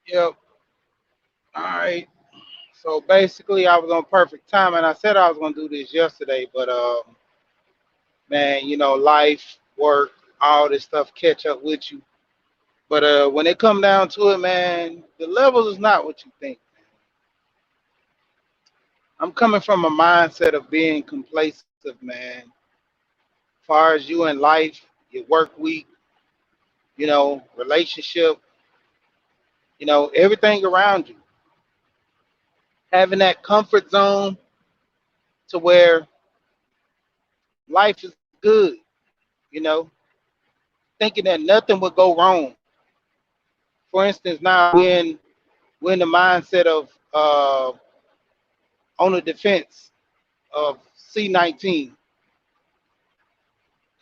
Yep. All right. So basically, I was on perfect time, and I said I was gonna do this yesterday, but man, life, work, all this stuff catch up with you. But when it come down to it, man, the level is not what you think. I'm coming from a mindset of being complacent, man. As far as you in life, your work week, relationship, everything around you, having that comfort zone to where life is good, you know, thinking that nothing would go wrong. For instance, now we're in the mindset of on the defense of C-19,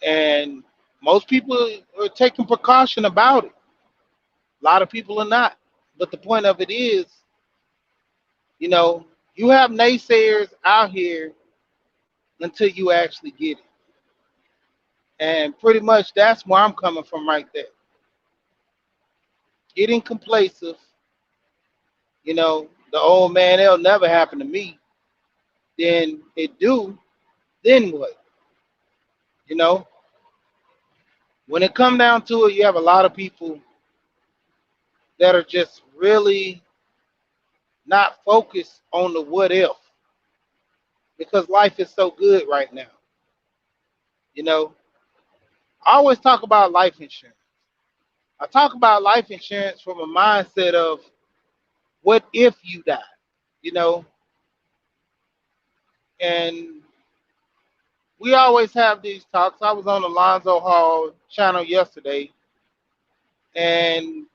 and most people are taking precaution about it. A lot of people are not. But the point of it is, you know, you have naysayers out here until you actually get it. And pretty much that's where I'm coming from right there. Getting complacent, the old man, it'll never happen to me. Then it do, then what? You know, when it come down to it, you have a lot of people that are just really not focused on the what if because life is so good right now. You know, I always talk about life insurance. I talk about life insurance from a mindset of what if you die, you know, and we always have these talks. I was on Alonzo Hall channel yesterday, and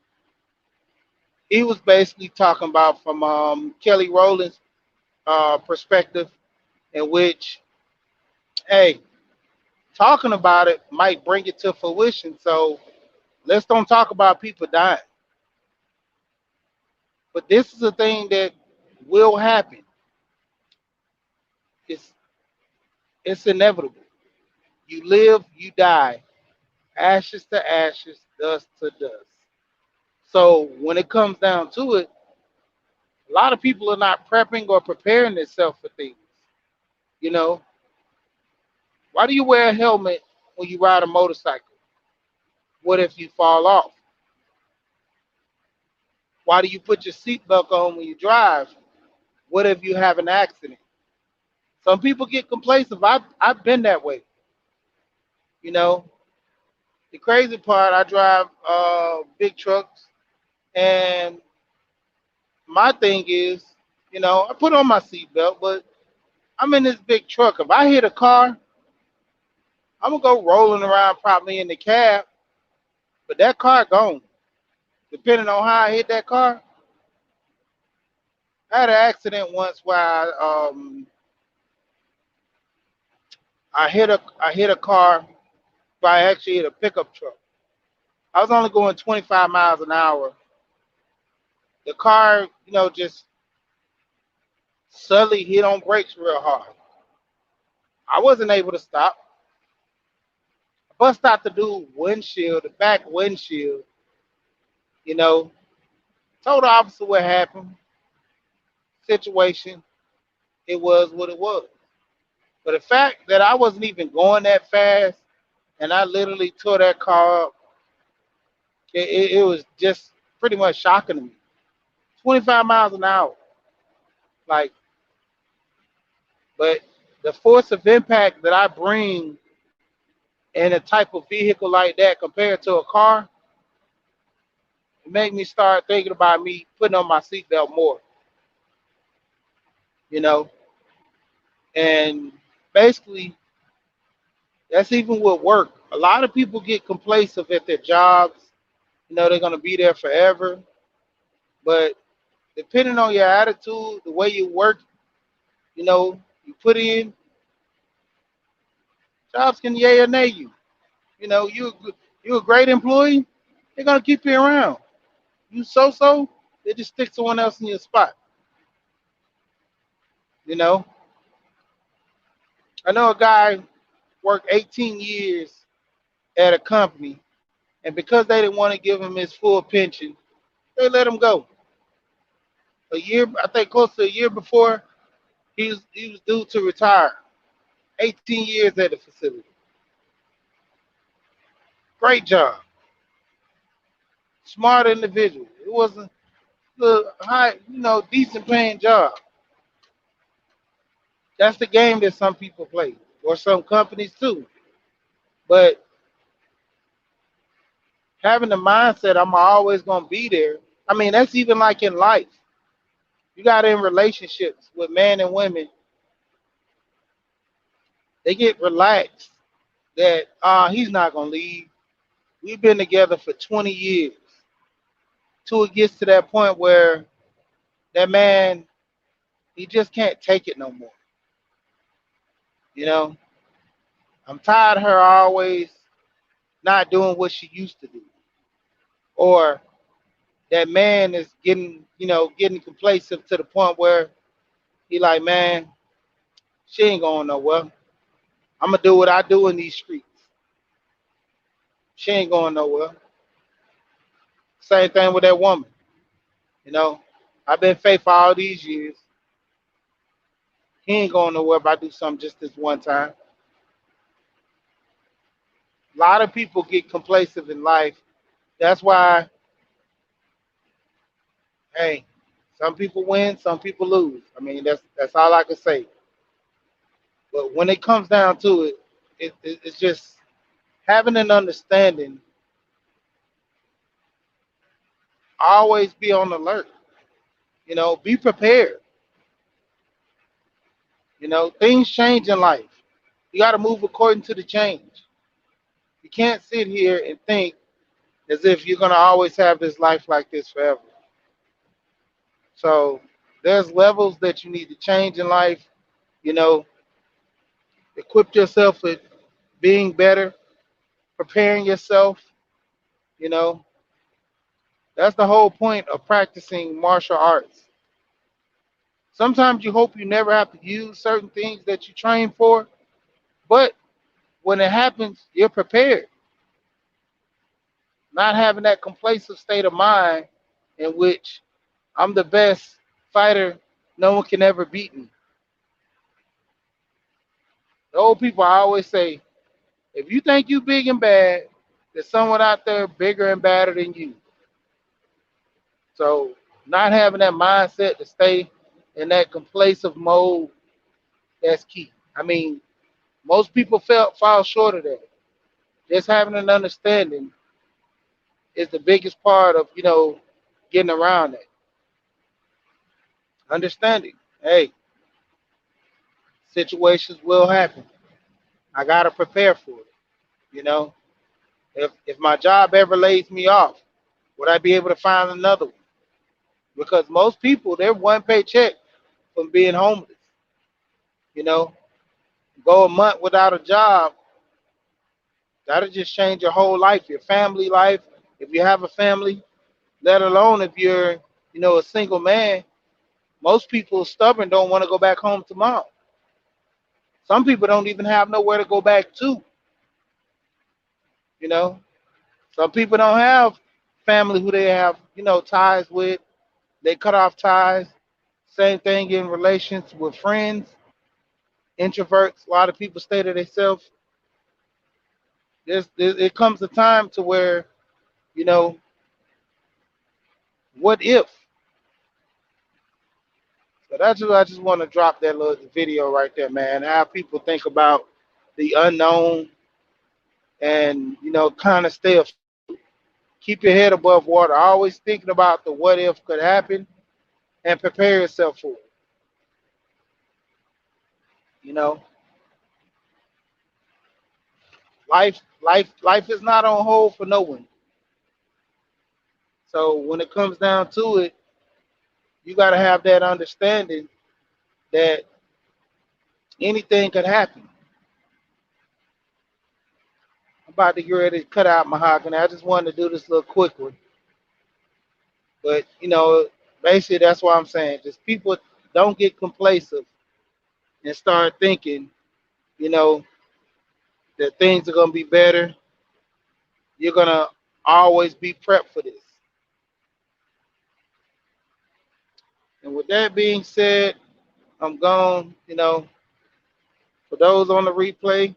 he was basically talking about from Kelly Rowland's perspective, in which, hey, talking about it might bring it to fruition. So let's don't talk about people dying. But this is a thing that will happen. It's it's inevitable. You live, you die, ashes to ashes, dust to dust. So when it comes down to it, a lot of people are not prepping or preparing themselves for things. You know, why do you wear a helmet when you ride a motorcycle? What if you fall off? Why do you put your seatbelt on when you drive? What if you have an accident? Some people get complacent. I've been that way. You know, the crazy part, I drive big trucks, and my thing is, I put on my seatbelt, but I'm in this big truck. If I hit a car, I'm gonna go rolling around probably in the cab, but that car gone. Depending on how I hit that car, I had an accident once where I hit a car, but I actually hit a pickup truck. I was only going 25 miles an hour. The car, just suddenly hit on brakes real hard. I wasn't able to stop. I bust out the dude windshield, the back windshield, you know, told the officer what happened, situation, it was what it was. But the fact that I wasn't even going that fast and I literally tore that car up, it was just pretty much shocking to me. 25 miles an hour. Like, but the force of impact that I bring in a type of vehicle like that compared to a car, it made me start thinking about me putting on my seatbelt more, you know. And basically, that's even with work. A lot of people get complacent at their jobs. They're gonna be there forever. But depending on your attitude, the way you work, you put in, jobs can yay or nay you. You a great employee, they're gonna keep you around. You so, they just stick someone else in your spot. You know, I know a guy worked 18 years at a company, and because they didn't want to give him his full pension, they let him go. A year, I think, close to a year before he was due to retire. 18 years at the facility. Great job. Smart individual. It wasn't the high, decent paying job. That's the game that some people play, or some companies too. But having the mindset, I'm always gonna be there. I mean, that's even like in life. You got in relationships with men and women, they get relaxed that he's not gonna leave. We've been together for 20 years. Till it gets to that point where that man, he just can't take it no more. You know, I'm tired of her always not doing what she used to do. Or that man is getting complacent to the point where he like, man, she ain't going nowhere. I'm gonna do what I do in these streets. She ain't going nowhere. Same thing with that woman. You know, I've been faithful all these years. He ain't going nowhere if I do something just this one time. A lot of people get complacent in life. That's why, hey, some people win, some people lose. I mean, that's all I can say. But when it comes down to it, it's just having an understanding. Always be on alert. Be prepared. Things change in life. You got to move according to the change. You can't sit here and think as if you're going to always have this life like this forever. So there's levels that you need to change in life. You know, equip yourself with being better, preparing yourself. You know, that's the whole point of practicing martial arts. Sometimes you hope you never have to use certain things that you train for, but when it happens, you're prepared. Not having that complacent state of mind in which I'm the best fighter, no one can ever beat me. The old people I always say, if you think you big and bad, there's someone out there bigger and badder than you. So not having that mindset to stay in that complacent mode, that's key. I mean, most people fall short of that. Just having an understanding is the biggest part of, getting around that. Understanding. Hey, situations will happen. I gotta prepare for it. You know, if my job ever lays me off, would I be able to find another one? Because most people they're one paycheck from being homeless. You know, go a month without a job, that'll just change your whole life, your family life. If you have a family, let alone if you're, a single man. Most people are stubborn, don't want to go back home to mom. Some people don't even have nowhere to go back to. You know, some people don't have family who they have, ties with. They cut off ties. Same thing in relations with friends, introverts. A lot of people stay to themselves. It comes a time to where, you know, what if? So I just want to drop that little video right there, man. How people think about the unknown and, kind of keep your head above water. Always thinking about the what if could happen and prepare yourself for it. You know, life is not on hold for no one. So when it comes down to it, you got to have that understanding that anything could happen. I'm about to get ready to cut out mahogany. I just wanted to do this little quick one, but basically that's what I'm saying. Just people don't get complacent and start thinking, you know, that things are gonna be better. You're gonna always be prepped for this. And with that being said, I'm gone. For those on the replay,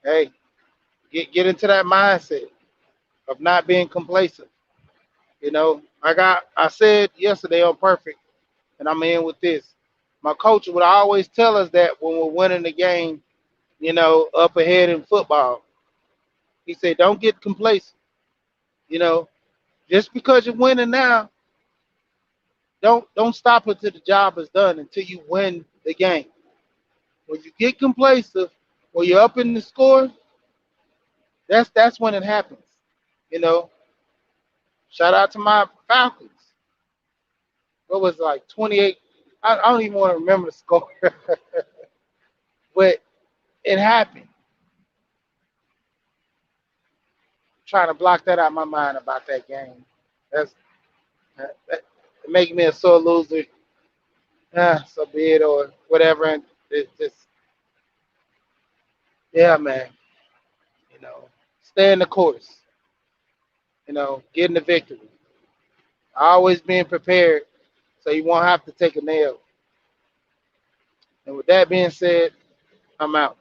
hey, get into that mindset of not being complacent. I said yesterday on Perfect, and I'm in with this. My coach would always tell us that when we're winning the game, up ahead in football. He said, don't get complacent. You know, just because you're winning now, don't stop until the job is done until you win the game. When you get complacent, when you're up in the score, that's when it happens. You know, shout out to my Falcons. What was it, like 28? I don't even want to remember the score, but it happened. Trying to block that out of my mind about that game. That making me a sore loser. So be it or whatever. And it's just, yeah, man. Stay in the course. Getting the victory. Always being prepared so you won't have to take a nail. And with that being said, I'm out.